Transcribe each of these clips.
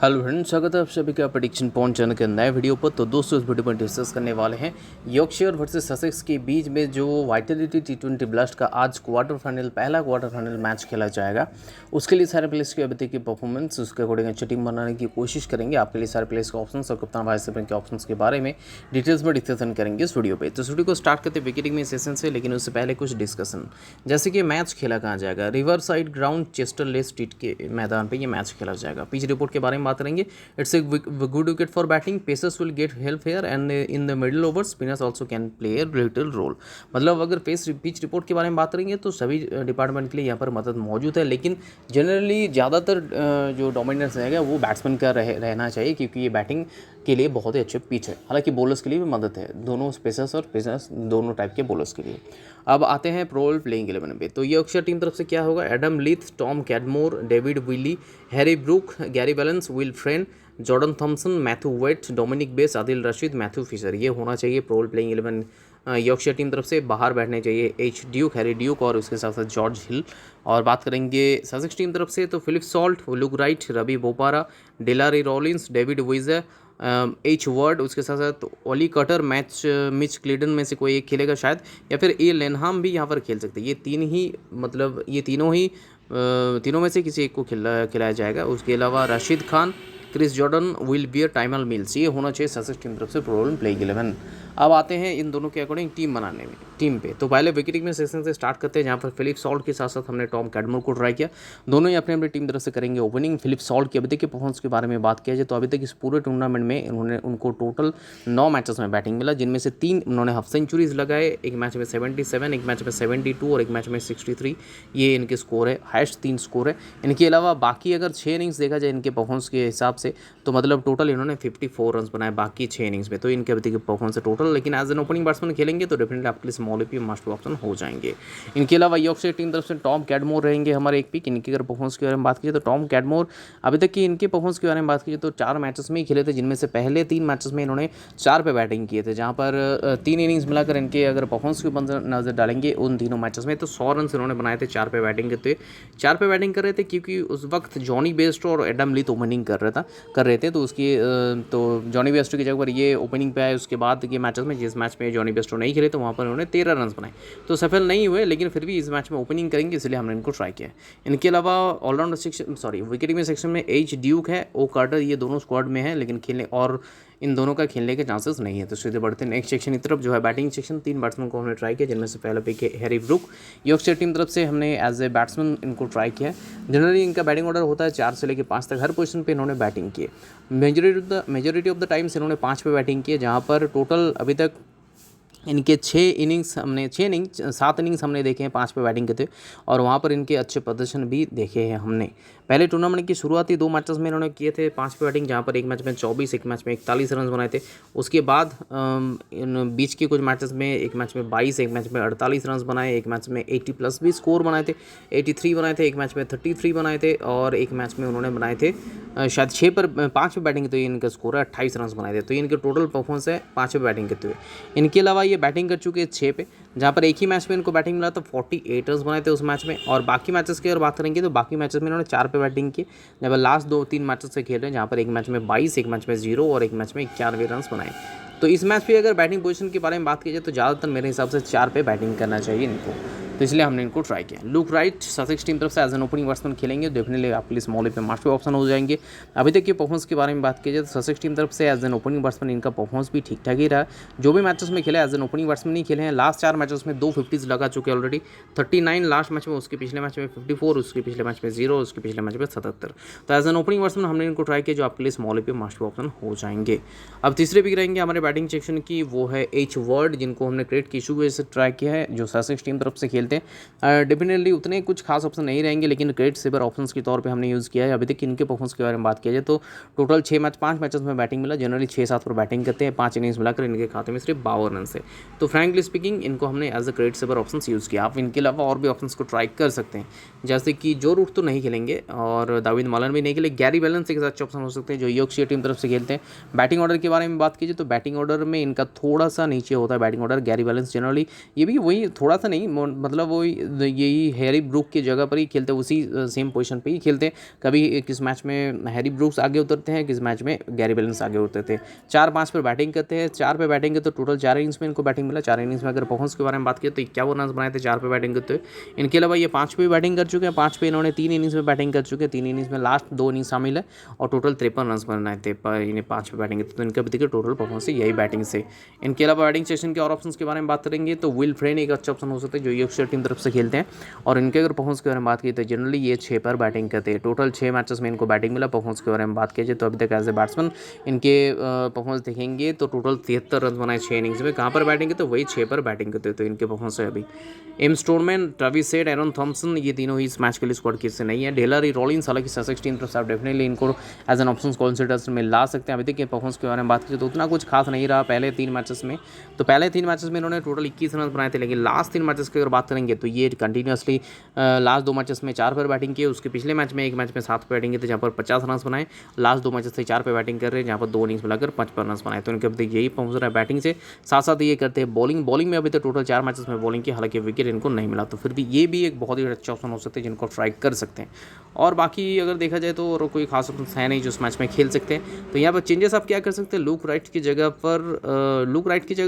Hello friends, स्वागत है आप सभी का प्रेडिक्शन पॉइंट चैनल के नए वीडियो पर। तो दोस्तों, इस वीडियो में डिस्कस करने वाले हैं यॉर्कशायर वर्सेस ससेक्स के बीच में जो वाइटलिटी टी20 ब्लास्ट का आज पहला क्वार्टर फाइनल मैच खेला जाएगा। उसके लिए सारे प्लेयर्स की अभी तक की परफॉर्मेंस, उसके अकॉर्डिंग अच्छी टीम बनाने की कोशिश करेंगे। आपके लिए सारे प्लेयर्स के ऑप्शन और कप्तान वाइस कैप्टन के ऑप्शन के बारे में डिटेल्स में डिस्कशन करेंगे इस वीडियो पर। तो इस वीडियो को स्टार्ट करते विकेटिंग में सेशन से, लेकिन उससे पहले कुछ डिस्कशन, जैसे कि मैच खेला कहाँ जाएगा। River side ground Chester street के मैदान पर यह मैच खेला जाएगा। पिच रिपोर्ट के बारे में बात करेंगे। It's a good wicket for batting. Pacers will get help here, and in the middle overs, spinners also can play a little role. मतलब अगर पिच रिपोर्ट के बारे में बात करेंगे तो सभी डिपार्टमेंट के लिए यहाँ पर मदद मौजूद है, लेकिन जनरली ज़्यादातर जो डोमिनेंस रहेगा वो बैट्समैन का रहना चाहिए, क्योंकि ये बैटिंग के लिए बहुत ही अच्छे पिच है। हालांकि बॉलर्स के लिए भी मदद है, दोनों स्पेसर्स और पेसर्स दोनों टाइप के बॉलर्स के लिए। अब आते हैं प्रो प्लेइंग 11 पे। तो यॉर्कशायर टीम तरफ से क्या होगा। Adam Lyth, Tom Cadmore, David Willey, Harry Brook, Gary Ballance, Will Fraine, Jordan Thompson, Matthew Waite, Dominic Bess, Adil Rashid, Matthew Fisher. ये होना चाहिए प्रो प्लेइंग 11 यॉर्कशायर टीम तरफ से। बाहर बैठने चाहिए एच ड्यूक, हैरी ड्यूक और उसके साथ साथ जॉर्ज हिल। और बात करेंगे ससेक्स टीम तरफ से तो Philip Salt, Luke Wright, Ravi Bopara, Delray Rawlins, David Vijay, H Ward, उसके साथ साथ ओली कटर, मिच क्लीडन में से कोई एक खेलेगा शायद, या फिर ए लेनहाम भी यहाँ पर खेल सकते हैं। ये तीनों में से किसी एक को खिलाया जाएगा। उसके अलावा Rashid Khan, Chris Jordan, Will Beer, Tymal Mills. ये होना चाहिए ससेक्स टीम तरफ से प्रो प्लेइंग 11। अब आते हैं इन दोनों के अकॉर्डिंग टीम बनाने में टीम पे। तो पहले विकेटिंग में सेक्शन से स्टार्ट करते हैं, जहाँ पर फिलिप सॉल्ट के साथ साथ हमने टॉम कैडमोर को ट्राई किया। दोनों ही अपने अपनी टीम तरफ से करेंगे ओपनिंग। फिलिप सॉल्ट की अभी तक के परफॉर्मेंस के बारे में बात किया जाए तो अभी तक इस पूरे टूर्नामेंट में उनको टोटल 9 मैचेस में बैटिंग मिला, जिनमें से 3 उन्होंने हाफ सेंचुरीज लगाए। एक मैच में 77, एक मैच में 72 और एक मैच में 63। ये इनके स्कोर है, हाइस्ट 3 स्कोर है। इनके अलावा बाकी अगर 6 इनिंग्स देखा जाए इनके परफॉर्मेंस के हिसाब से, तो मतलब टोटल इन्होंने 54 रन बनाए बाकी 6 इनिंग्स में। तो इनके अभी तक परफॉर्मेंस है टोटल। लेकिन एज एन ओपनिंग बैट्समैन खेलेंगे तो डेफिनेटली आपके लिए स्मॉल पी मस्ट ऑप्शन हो जाएंगे। इनके अलावा यॉर्कशायर टीम तरफ से टॉम कैडमोर रहेंगे हमारे एक पिक। इनकी अगर परफॉर्मेंस के बारे में बात कीजिए तो टॉम कैडमोर अभी तक की इनके परफॉर्मेंस के बारे में बात कीजिए तो 4 मैचेस में ही खेले थे, जिनमें से पहले 3 मैचेस में इन्होंने 4 पे बैटिंग किए थे, जहाँ पर 3 इनिंग्स मिलाकर इनके अगर परफॉर्मेंस के ऊपर नजर डालेंगे उन तीनों मैचेस में तो 100 रन इन्होंने बनाए थे 4 पे बैटिंग कर रहे थे, क्योंकि उस वक्त जॉनी बेस्टो और एडम लीथ ओपनिंग कर रहे थे। तो जॉनी बेस्टो की जगह पर ये ओपनिंग पे आए। उसके बाद के मैचेस में, जिस मैच में जॉनी बेस्टो नहीं खेले तो वहाँ पर उन्होंने 13 रन बनाए, तो सफल नहीं हुए, लेकिन फिर भी इस मैच में ओपनिंग करेंगे, इसलिए हमने इनको ट्राई किया। इनके अलावा विकेटिंग में सेक्शन में एच ड्यूक है, ओ कार्टर, ये दोनों स्क्वाड में है, लेकिन इन दोनों का खेलने के चांसेस नहीं है। तो सीधे बढ़ते हैं नेक्स्ट सेक्शन की तरफ, जो है बैटिंग सेक्शन। 3 बैट्समैन को हमने ट्राई किया, जिनमें से पहला पिक है हैरी ब्रूक। यॉर्कशायर टीम तरफ से हमने एज ए बैट्समैन इनको ट्राई किया। जनरली इनका बैटिंग ऑर्डर होता है 4 से लेकर 5 तक, हर पोजीशन पे इन्होंने बैटिंग की। मेजोरिटी ऑफ द टाइम्स इन्होंने 5 पे बैटिंग की है, जहाँ पर टोटल अभी तक इनके 7 इनिंग्स हमने देखे हैं 5 पे बैटिंग करते, और वहाँ पर इनके अच्छे प्रदर्शन भी देखे हैं हमने। पहले टूर्नामेंट की शुरुआती 2 मैचेस में इन्होंने किए थे 5 पे बैटिंग, जहाँ पर एक मैच में 24, एक मैच में 41 रन बनाए थे। उसके बाद बीच के कुछ मैचेस में, एक मैच में 22, एक मैच में 48 रन बनाए, एक मैच में 80+ भी स्कोर बनाए थे, 83 बनाए थे, एक मैच में 33 बनाए थे, और एक मैच में उन्होंने बनाए थे शायद 5 पे बैटिंग, तो इनका स्कोर है 28 रन बनाए थे। तो इनके टोटल परफॉर्मेंस है 5 पे बैटिंग करते हुए। इनके अलावा ये बैटिंग कर चुके हैं 6 पे, जहाँ पर एक ही मैच में इनको बैटिंग मिला तो 48 रन बनाए थे उस मैच में। और बाकी मैचेस की अगर बात करेंगे तो बाकी मैचेस में इन्होंने 4 पे बैटिंग की, जब लास्ट 2-3 मैचेस से खेल रहे हैं, जहाँ पर एक मैच में 22, एक मैच में 0 और एक मैच में 91 रन बनाए। तो इस मैच पे अगर बैटिंग पोजीशन के बारे में बात की जाए तो ज़्यादातर मेरे हिसाब से 4 पे बैटिंग करना चाहिए इनको, तो इसलिए हमने इनको ट्राई किया। लुक राइट ससेक्स टीम तरफ से एज एन ओपनिंग बैट्समैन खेलेंगे, डेफिनेटली आपके लिए स्मॉल पे मास्टर ऑप्शन हो जाएंगे। अभी तक के परफॉर्मेंस के बारे में बात की जाए तो ससेक्स टीम तरफ से एज एन ओपनिंग बैट्समैन इनका परफॉर्मेंस भी ठीक ठाक ही रहा। जो भी मैचेस में खेले एज एन ओपनिंग बैट्समैन नहीं खेले हैं, लास्ट 4 मैचेस में 2 50s लगा चुके ऑलरेडी। 39 लास्ट मैच में, उसके पिछले मैच में 54, उसके पिछले मैच में 0, उसके पिछले मैच में 77। तो एज एन ओपनिंग बैट्समैन हमने इनको ट्राई किया, जो आपके लिए स्मॉल पे मास्टर ऑप्शन हो जाएंगे। अब तीसरे पिक रहेंगे हमारे बैटिंग सेक्शन की, वो है एच वर्ड, जिनको हमने क्रिकेट की इशू से ट्राई किया है, जो ससेक्स टीम तरफ से खेलते हैं। डेफिनेटली उतने कुछ खास ऑप्शन नहीं रहेंगे, लेकिन क्रिकेट सेवर ऑप्शंस के तौर पे हमने यूज़ किया है। अभी तक इनके परफॉर्मेंस के बारे में बात किया जाए तो टोटल 5 मैचेस में बैटिंग मिला, जनरली 6-7 पर बैटिंग करते हैं, 5 इनिंग्स मिलाकर इनके खाते में सिर्फ 52 रन से। तो फ्रैंकली स्पीकिंग इनको हमने as a cricket saver options use किया। आप इनके अलावा और भी ऑप्शंस को ट्राई कर सकते हैं, जैसे कि जो रूट तो नहीं खेलेंगे और दाविद मालन भी नहीं खेले, गैरी बैलेंस एक अच्छे ऑप्शन हो सकते हैं जो यॉर्कशायर टीम तरफ से खेलते हैं। बैटिंग ऑर्डर के बारे में बात कीजिए तो बैटिंग ऑर्डर में इनका थोड़ा सा नीचे होता है batting order, Gary balance generally ये भी वही थोड़ा सा नहीं, मतलब मतलब वो यही हैरी ब्रूक की जगह पर ही खेलते, उसी सेम पोजीशन पे ही खेलते। कभी किस मैच में हैरी ब्रूक्स आगे उतरते हैं, किस मैच में गैरी बेलेंस आगे उतरते हैं। 4-5 पर बैटिंग करते हैं, 4 पे बैटिंग करते तो टोटल 4 इनिंग्स में इनको बैटिंग मिला। 4 इनिंग्स में अगर परफॉर्मेंस के बारे में बात की तो 51 रन बनाए थे 4 पे बैटिंग करते हुए। इनके अलावा ये 5 पे भी बैटिंग कर चुके हैं, 5 पे इन्होंने 3 इनिंग्स में बैटिंग कर चुके हैं, 3 इनिंग्स में लास्ट 2 इनिंग्स शामिल है और टोटल 53 रन बनाए थे इन्हें 5 पे बैटिंग करते। तो इनका भी देखिए टोटल परफॉर्मेंस यही बैटिंग से। इनके अलावा बैटिंग सेक्शन के और ऑप्शंस के बारे में बात करेंगे तो विल फ्रेन एक अच्छा ऑप्शन हो सकता है जो यॉर्कशायर टीम तरफ से खेलते हैं। और इनके अगर परफॉर्मेंस के बारे में बात की तो जनरली ये 6 पर बैटिंग करते हैं। टोटल 6 मैचेस में इनको बैटिंग मिला। परफॉर्मेंस के बारे में बात कीजिए तो अभी तक एज ए बैट्समैन इनके परफॉर्मेंस देखेंगे तो टोटल 73 रन बनाए 6 इनिंग्स में। कहाँ पर बैटिंग करते तो वही 6 पर बैटिंग करते तो इनके परफॉर्मेंस है अभी। एम स्टोरमैन, ट्रेविस हेड, एरन थॉम्सन ये तीनों ही इस मैच के लिए स्क्वाड के हिस्से नहीं है। डेलरी रॉलिंस हालांकि ससेक्स टीम तरफ से आप डेफिनेटली इनको एज एन ऑप्शन कॉन्सिडरेशन में ला सकते हैं। अभी तक के परफॉर्मेंस के बारे में बात कीजिए तो उतना कुछ खास नहीं रहा पहले 3 मैचेस में। तो पहले 3 मैचेस में इन्होंने टोटल 21 रन बनाए थे, लेकिन लास्ट 3 मैचेस की अगर बात करेंगे तो ये कंटिन्यूसली लास्ट 2 मैचेस में 4 पर बैटिंग किए। उसके पिछले मैच में 1 मैच में 7 पर बैटिंग किए थे जहाँ पर 50 रन बनाए। लास्ट 2 मैचेस से 4 पे बैटिंग कर रहे हैं जहाँ पर 2 इनिंग्स मिलाकर 55 रन बनाए। तो इनके अभी तक यही पहुंच रहा है बैटिंग से। साथ साथ ये करते हैं बॉलिंग में अभी तक टोटल 4 मैचेस में बॉलिंग की, हालांकि विकेट इनको नहीं मिला। तो फिर भी ये भी एक बहुत ही अच्छा ऑप्शन हो सकते हैं जिनको ट्राई कर सकते हैं। और बाकी अगर देखा जाए तो और कोई खास ऑप्शन है नहीं जो इस मैच में खेल सकते हैं। तो यहाँ पर चेंजेस आप क्या कर सकते हैं, लुक राइट की जगह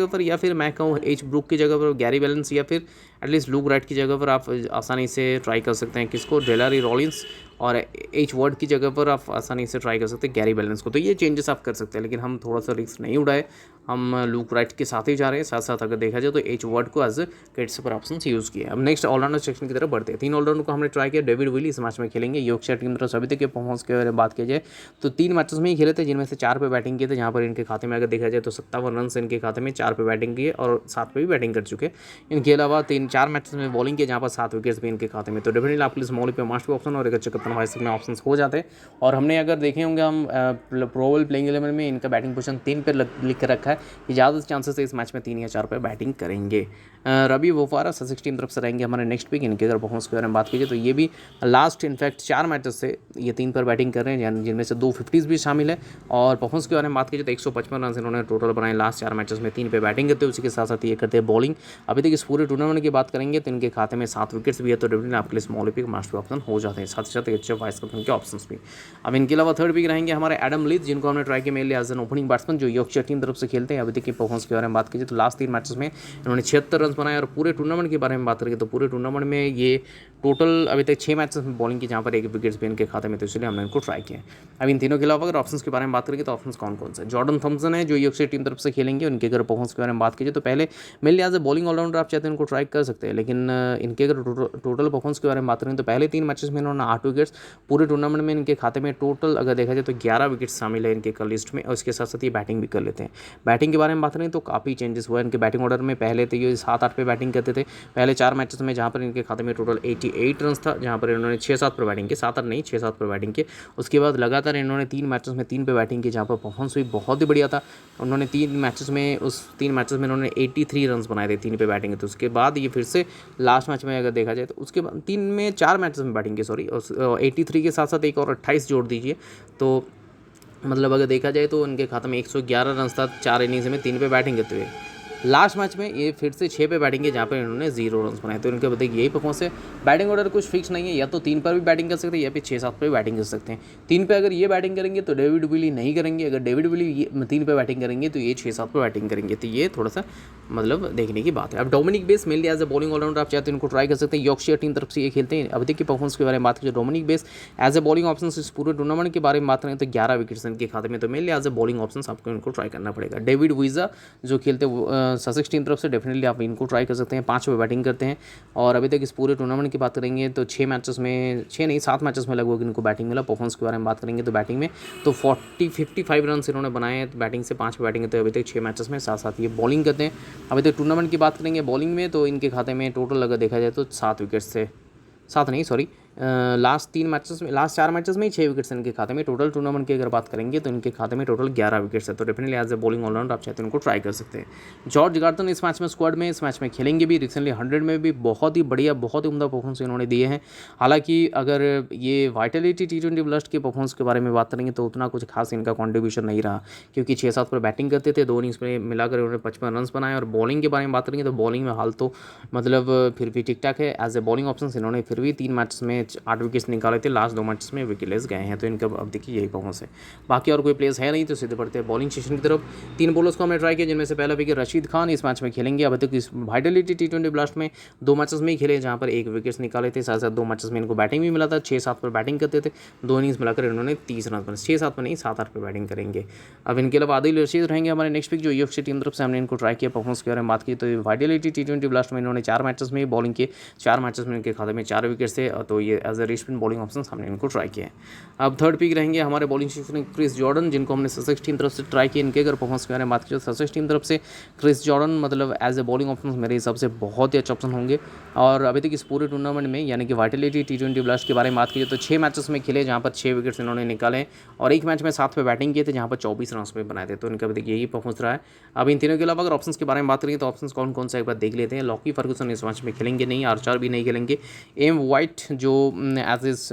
पर या फिर मैं कहूँ एच ब्रूक की जगह पर गैरी बेलेंस, या फिर एटलीस्ट लुक राइट की जगह पर आप आसानी से ट्राई कर सकते हैं किसको, डेलरी रॉलिंस, और एच वर्ड की जगह पर आप आसानी से ट्राई कर सकते हैं गैरी बेलेंस को। तो ये चेंजेस आप कर सकते हैं, लेकिन हम थोड़ा सा रिस्क नहीं उड़ाए, हम लुक राइट के साथ ही जा रहे हैं। साथ साथ अगर देखा जाए तो एच वर्ड को एज क्रिटिक्स पर ऑप्शन यूज़ किया। अब नेक्स्ट ऑलराउंडर सेक्शन की तरफ बढ़ते हैं। 3 ऑलराउंडर को हमने ट्राई किया। डेविड विली इस मैच में खेलेंगे यॉर्कशायर टीम तरफ से। अभी तक के परफॉर्मेंस के बारे में बात की जाए तो 3 मैचेस में ही खेले थे जिनमें से 4 पे बैटिंग किए थे, जहाँ पर इनके खाते में अगर देखा जाए तो 57 रन इनके खाते में 4 पे बैटिंग किए और 7 पे भी बैटिंग कर चुके। इनके अलावा 3-4 मैचेस में बॉलिंग किए जहाँ पर 7 विकेट्स भी इनके खाते में। तो डेफिनेटली आपके लिए स्मॉल पे मस्ट ऑप्शन और एक अच्छे कप्तान वाइस में ऑप्शन हो जाते हैं। और हमने अगर देखे होंगे हम प्रोबेबल प्लेइंग 11 में इनका बैटिंग पोजीशन 3 पे लिख कर रखा है कि ज़्यादा चांसेस है इस मैच में 3 या 4 पे बैटिंग करेंगे। रवि वोफारा ससेक्स टीम तरफ से रहेंगे हमारे नेक्स्ट पिक। इनके अगर परफॉर्मेंस के बारे में बात कीजिए तो ये भी लास्ट इनफैक्ट 4 मैचेस से ये 3 पर बैटिंग कर रहे हैं, जिनमें से 2 50s भी शामिल है। और परफॉर्मेंस के बारे में बात कीजिए तो 155 रन इन्होंने टोटल बनाए लास्ट 4 मैचेस में। 3 पे बैटिंग करते हैं, उसी के साथ साथ ये करते हैं बॉलिंग। अभी तक इस पूरे टूर्नामेंट की बात करेंगे तो इनके खाते में 7 विकेट्स भी है। तो डेफिनेटली आपके लिए स्मॉल पिक मास्टर ऑप्शन हो जाते हैं, साथ ही साथ अच्छे वाइस कैप्टन के ऑप्शन भी। अब इनके अलावा थर्ड पिक रहेंगे हमारे एडम लीच, जिनको हमने ट्राई किया mainly as an opening batsman जो यॉर्कशायर टीम तरफ से खेलते हैं। अभी तक की परफॉर्मेंस के बारे में बात कीजिए तो लास्ट 3 मैचेस में इन्होंने 76 रन बनाए। और पूरे टूर्नामेंट के बारे में बात करेंगे तो पूरे टूर्नामेंट में ये टोटल अभी तक 6 मैचेस में बॉलिंग की जहाँ पर 1 विकेट्स भी इनके खाते में, तो इसलिए हमने इनको ट्राई किया। अब इन तीनों के अलावा अगर ऑप्शंस के बारे में बात करेंगे तो ऑप्शंस कौन कौन से, जॉर्डन थॉम्सन है जो यॉर्कशायर टीम तरफ से खेलेंगे। उनके अगर परफॉर्मेंस के बारे में बात कीजिए तो पहले mainly as a bowling allrounder आप चाहते हैं उनको ट्राई कर सकते हैं, लेकिन इनके अगर टोटल परफॉर्मेंस के बारे में बात करें तो पहले 3 मैचेस में इन्होंने 8 विकेट्स, पूरे टूर्नामेंट में इनके खाते में टोटल अगर देखा जाए तो 11 विकेट्स शामिल है इनके लिस्ट में। और इसके साथ साथ ये बैटिंग भी कर लेते हैं। बैटिंग के बारे में बात करें तो काफ़ी चेंजेस हुआ है इनके बैटिंग ऑर्डर में। पहले तो ये 7-8 पे बैटिंग करते थे पहले 4 मैचेस में, जहाँ पर इनके खाते में टोटल 88 रन था, जहाँ पर इन्होंने 6-7 पर बैटिंग की, 7-8 नहीं 6-7 पर बैटिंग की। उसके बाद लगातार इन्होंने 3 मैचेस में 3 पे बैटिंग की, जहाँ पर परफॉर्मेंस हुई बहुत ही बढ़िया था। उन्होंने 3 मैचेस में इन्होंने 83 रन बनाए थे 3 पे बैटिंग। तो उसके बाद ये फिर से लास्ट मैच में अगर देखा जाए तो उसके बाद 4 मैचेस में बैटिंग की, 83 के साथ साथ एक और 28 जोड़ दीजिए तो मतलब अगर देखा जाए तो उनके खाते में 111 रन था 4 इनिंग्स में 3 पे बैटिंग करते हुए। लास्ट मैच में ये फिर से 6 पे बैटिंग की, जहाँ पर इन्होंने 0 रन बनाए। तो इनके बताइए यही परफॉर्मेंस है। बैटिंग ऑर्डर कुछ फिक्स नहीं है, या तो 3 पर भी बैटिंग कर सकते हैं या फिर 6-7 पर भी बैटिंग कर सकते हैं। 3 पे अगर ये बैटिंग करेंगे तो डेविड विली नहीं करेंगे, अगर डेविड विली 3 पे बैटिंग करेंगे तो ये 6-7 पर बैटिंग करेंगे। तो ये थोड़ा सा मतलब देखने की बात है। अब Dominic Bess mainly as a bowling allrounder आप चाहते हैं इनको ट्राई कर सकते हैं। यॉर्कशायर टीम तरफ से ये खेलते हैं। अभी तक की परफॉर्मेंस के बारे में बात करें Dominic Bess as a bowling option इस पूरे टूर्नामेंट के बारे में बात करें तो 11 विकेट्स इनके खाते में। तो mainly as a bowling option आपको इनको ट्राई करना पड़ेगा। डेविड वीजा जो खेलते हैं ससेक्स टीम तरफ से, डेफिनेटली आप इनको ट्राई कर सकते हैं। 5 पे बैटिंग करते हैं। और अभी तक इस पूरे टूर्नामेंट की बात करेंगे तो 7 मैचेस में लगभग इनको बैटिंग मिला। परफॉर्मेंस के बारे में बात करेंगे तो बैटिंग में तो 55 रन इन्होंने बनाए हैं बैटिंग से। 5 पे बैटिंग करते हैं अभी तक 6 मैचेस में। साथ साथ ये बॉलिंग करते हैं। अभी तक टूर्नामेंट की बात करेंगे बॉलिंग में तो इनके खाते में टोटल अगर देखा जाए तो 7 विकेट्स से 7 नहीं लास्ट 4 मैचेस में ही 6 विकेट्स इनके खाते में। टोटल टूर्नामेंट की अगर बात करेंगे तो इनके खाते में टोटल 11 विकेट्स है। तो definitely as a bowling allrounder आप चाहते हैं उनको ट्राई कर सकते हैं। जॉर्ज गार्टन इस मैच में स्क्वाड में इस मैच में खेलेंगे भी। रिसेंटली 100 में भी बहुत ही बढ़िया, बहुत ही उम्दा परफॉर्मेंस इन्होंने दिए हैं। हालांकि अगर ये वाइटलिटी T20 ब्लास्ट के परफॉर्मेंस के बारे में बात करेंगे तो उतना कुछ खास इनका कॉन्ट्रीब्यूशन नहीं रहा, क्योंकि 6-7 पर बैटिंग करते थे, 2 इनिंग्स में मिलाकर उन्होंने 55 रन बनाए। और बॉलिंग के बारे में बात करेंगे तो बॉलिंग में हाल तो मतलब फिर भी ठीक ठाक है। एज ए बॉलिंग ऑप्शन इन्होंने फिर भी 3 मैचेस में 8 विकेट्स निकाले थे, लास्ट 2 मैचेस में विकेटलेस गए हैं। तो इनका अब देखिए यही परफॉर्मेंस है। बाकी और कोई प्लेयर्स है नहीं, तो सीधे पड़ते हैं बॉलिंग सेशन की तरफ। 3 बॉलर्स को हमने ट्राई किया, जिनमें से पहला विकेट रशीद खान इस मैच में खेलेंगे। अब तक इस वाइटलिटी T20 ब्लास्ट में 2 मैचेस में ही खेले, जहाँ पर 1 विकेट्स निकाले थे। साथ साथ 2 मैचेस में इनको बैटिंग भी मिला था। 6-7 पर बैटिंग करते थे, 2 इनिंग्स मिलाकर इन्होंने 30 रन पर, 6-7 पर नहीं 7-8 पर बैटिंग करेंगे। अब इनके अलावा आदिल रशीद रहेंगे हमारे नेक्स्ट पिक, जो UFC टीम तरफ से हमने इनको ट्राई किया। परफॉर्मेंस के बारे में बात की तो वाइटलिटी T20 ब्लास्ट में इन्होंने 4 मैचेस में बॉलिंग किए, 4 मैचेस में इनके खाते में 4 विकेट्स थे। तो ये एज ए रिस्पिन बॉलिंग ऑप्शन हमने इनको ट्राई किया है। अब थर्ड पिक रहेंगे हमारे बॉलिंग सेक्शन में क्रिस जॉर्डन, जिनको हमने ससेक्स टीम तरफ से ट्राई किया। इनके अगर परफॉर्मेंस के बारे में बात की तो ससेक्स टीम तरफ से क्रिस जॉर्डन मतलब एज ए बॉलिंग ऑप्शन मेरे हिसाब से बहुत ही अच्छा ऑप्शन होंगे। और अभी तक इस पूरे टूर्नामेंट में यानी कि वाइटलिटी T20 ब्लास्ट के बारे में बात की तो 6 मैचेस में खेले, जहाँ पर 6 विकेट्स इन्होंने निकाले, और 1 मैच में 7 पे बैटिंग किए थे, जहाँ पर 24 रन पे बनाए थे। तो इनका भी देखिए यही परफॉर्मेंस रहा है। अब इन तीनों के अलावा अगर ऑप्शंस के बारे में बात करें तो ऑप्शंस कौन कौन से एक बार देख लेते हैं। लॉकी फर्गूसन इस मैच में खेलेंगे नहीं, आर्चर भी नहीं खेलेंगे। एम वाइट जो as is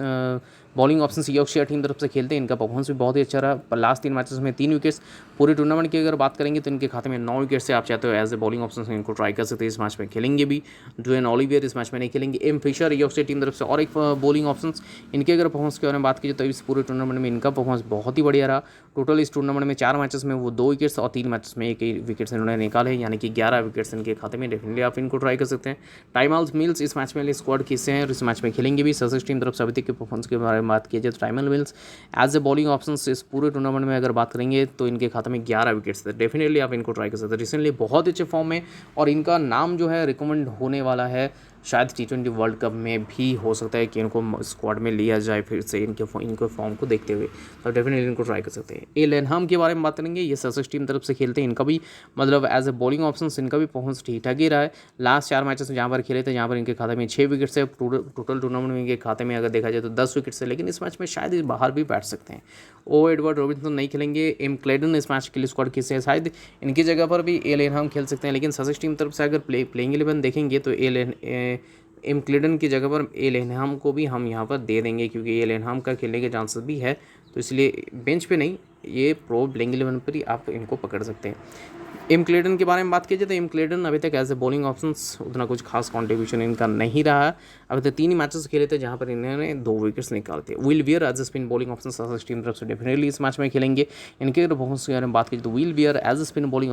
bowling option Yorkshire team तरफ से खेलते हैं, इनका परफॉर्मेंस भी बहुत ही अच्छा रहा। लास्ट 3 मैचेस में 3 विकेट्स। पूरे टूर्नामेंट की अगर बात करेंगे तो इनके खाते में 9 विकेट से आप चाहते हो एज ए बॉलिंग ऑप्शन इनको ट्राई कर सकते हैं। इस मैच में खेलेंगे भी। ड्वेन ऑलिवियर इस मैच में नहीं खेलेंगे। एम फिशर यॉर्कशायर टीम तरफ से और एक बॉलिंग ऑप्शन। इनके अगर परफॉर्मेंस के बारे में बात कीजिए तो इस पूरे टूर्नामेंट में इनका परफॉर्मेंस बहुत ही बढ़िया रहा। टोटल इस टूर्नामेंट में 4 मैचेस में वो 2 विकेट्स और 3 मैचेस में 1 विकेट्स इन्होंने निकाले, यानी कि 11 विकेट्स इनके खाते में। डेफिनेटली आप इनको ट्राई कर सकते हैं। टाइमल मिल्स इस मैच में स्क्वाड के हिस्से हैं और इस मैच में खेलेंगे भी। ससेक्स टीम तरफ से अभी तक के परफॉर्मेंस के बारे में बात की जाए तो Tymal Mills as a bowling option इस पूरे टूर्नामेंट में अगर बात करेंगे तो इनके खाते में 11 विकेट्स थे। डेफिनेटली आप इनको ट्राई कर सकते हैं। रिसेंटली बहुत अच्छे फॉर्म में और इनका नाम जो है रिकमेंड होने वाला है, शायद T20 वर्ल्ड कप में भी हो सकता है कि इनको स्क्वाड में लिया जाए फिर से इनके फॉर्म को देखते हुए। तो डेफिनेटली इनको ट्राई कर सकते हैं। ए लेनहाम के बारे में बात करेंगे, ये ससेक्स टीम तरफ से खेलते हैं। इनका भी मतलब एज ए बॉलिंग ऑप्शन इनका भी परफॉर्मेंस ठीक ठाक ही रहा है। लास्ट 4 मैचेस में जहाँ पर खेले थे, जहाँ पर इनके खाते में 6 विकेट्स है। टोटल टूर्नामेंट में इनके खाते में अगर देखा जाए तो 10 विकेट्स है, लेकिन इस मैच में शायद ये बाहर भी बैठ सकते हैं। ओ एडवर्ड रॉबिन्सन नहीं खेलेंगे। एम क्लेडन इस मैच के लिए स्क्वाड किसे है, शायद इनकी जगह पर भी ए लेनहाम खेल सकते हैं। लेकिन ससेक्स टीम तरफ से अगर प्लेइंग 11 देखेंगे तो एम क्लेडन की जगह पर ए लेनहाम को भी हम यहाँ पर दे देंगे, क्योंकि ए लेनहाम का खेलने के चांसेस भी है। तो इसलिए बेंच पे नहीं, ये प्रो प्लेइंग 11 पर ही आप इनको पकड़ सकते हैं। एम क्लेडन के बारे में बात कीजिए तो एम क्लेडन अभी तक एज ए बॉलिंग ऑप्शंस उतना कुछ खास कंट्रीब्यूशन इनका नहीं रहा है। अभी तक 3 ही मैचेस खेले थे, जहाँ पर इन्होंने 2 विकेट्स निकाले थे। Will Weir as a spin bowling option Sussex team तरफ से डेफिनेटली इस मैच में खेलेंगे। इनके अगर परफॉर्मेंस के बारे में बात कीजिए तो Will Weir as a spin bowling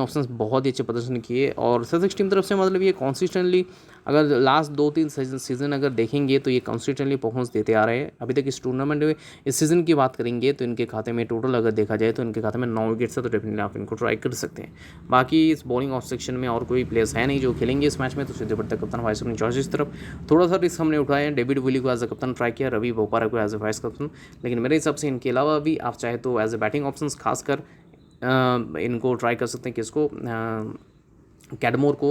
option बहुत ही अच्छे प्रदर्शन किए। और ससेक्स टीम तरफ से मतलब ये कॉन्सिस्टेंटली अगर लास्ट 2-3 सीजन अगर देखेंगे तो ये कंसिस्टेंटली परफॉर्मेंस देते आ रहे हैं। अभी तक इस टूर्नामेंट में इस सीज़न की बात करेंगे तो इनके खाते में टोटल अगर देखा जाए तो इनके खाते में 9 विकेट्स है। तो डेफिनेटली आप इनको ट्राई कर सकते हैं। बाकी इस बॉलिंग ऑफ सेक्शन में और कोई प्लेयर्स है नहीं जो खेलेंगे इस मैच में। तो सीधे बढ़ते कप्तान वाइस कैप्टन चॉइस इस तरफ थोड़ा सा रिस्क हमने उठाया है। डेविड विली को एज ए कप्तान ट्राई किया, रवि बोपारा को एज ए वाइस कैप्टन। लेकिन मेरे हिसाब से इनके अलावा भी आप चाहे तो एज ए बैटिंग ऑप्शन खासकर इनको ट्राई कर सकते हैं। किसको, कैडमोर को।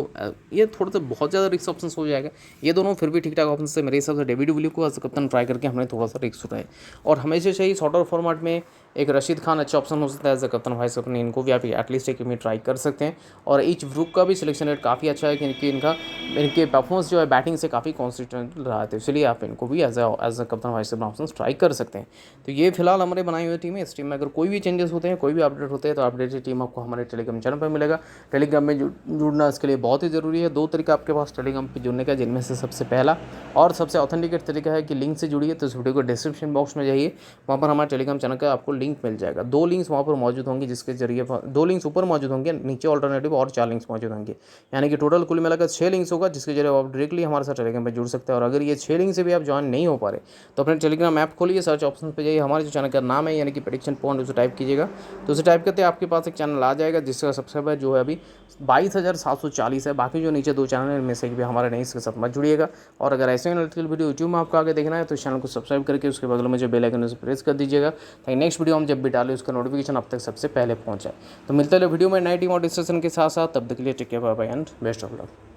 ये थोड़ा सा बहुत ज़्यादा रिस्क ऑप्शन हो जाएगा। ये दोनों फिर भी ठीक ठाक ऑप्शन से मेरे हिसाब से डेविड विली को एज कप्तान ट्राई करके हमने थोड़ा सा रिस्क उठाया। और हमेशा से ही शॉर्ट आउट फॉर्मेट में एक रशीद खान अच्छा ऑप्शन हो सकता है एज अ कप्तान वाइस कैप्टन। इनको भी आप एटलीस्ट एक में ट्राई कर सकते हैं। और ईच ब्रूक का भी सिलेक्शन रेट काफ़ी अच्छा है, क्योंकि इनके परफॉर्मेंस जो है बैटिंग से काफ़ी कॉन्सिस्टेंट रहा है। तो इसलिए आप इनको भी एज अ कप्तान वाइस कैप्टन ऑप्शन ट्राई कर सकते हैं। तो ये फिलहाल हमारे बनाई हुई टीम है। इस टीम में अगर कोई भी चेंजेस होते हैं, कोई भी अपडेट होते हैं, तो अपडेटेड टीम आपको हमारे टेलीग्राम चैनल पर मिलेगा। टेलीग्राम में जुड़ना इसके लिए बहुत ही ज़रूरी है। 2 तरीका आपके पास टेलीग्राम पर जुड़ने का, जिनमें से सबसे पहला और सबसे ऑथेंटिकेट तरीका है कि लिंक से जुड़िए। तो इस वीडियो को डिस्क्रिप्शन बॉक्स में जाइए, वहाँ पर हमारे टेलीग्राम चैनल का आपको लिंक मिल जाएगा। 2 लिंक्स वहाँ पर मौजूद होंगे, जिसके जरिए 2 लिंक्स ऊपर मौजूद होंगे, नीचे ऑल्टरनेटिव और 4 लिंक्स मौजूद होंगे। यानी कि टोटल कुल मिलाकर 6 लिंक्स होगा, जिसके जरिए आप डायरेक्टली हमारे साथ टेलीग्राम पर जुड़ सकते हैं। और अगर ये 6 लिंक से भी आप ज्वाइन नहीं हो पा रहे तो अपने टेलीग्राम ऐप खोलिए, सर्च ऑप्शन पर जाइए, हमारे जो चैनल का नाम है यानी कि प्रेडिक्शन पॉइंट, उसे टाइप कीजिएगा। तो उसे टाइप करते आपके पास एक चैनल आ जाएगा, जिसका सब्सक्राइबर जो है अभी 22,740 है। बाकी जो नीचे 2 चैनल है, इनमें से भी हमारे नहीं, इसके साथ मत जुड़िएगा। और अगर ऐसे एनालिटिकल वीडियो यूट्यूब में आपको आगे देखना है तो इस चैनल को सब्सक्राइब करके उसके बगल में जो बेल आइकन है उसे प्रेस कर दीजिएगा, ताकि नेक्स्ट वीडियो हम जब भी डालें उसका नोटिफिकेशन आप तक सबसे पहले पहुंच जाए। तो मिलते हैं वीडियो में नई टीम और डिस्कशन के साथ। तब तक के लिए take care, bye bye and best of luck.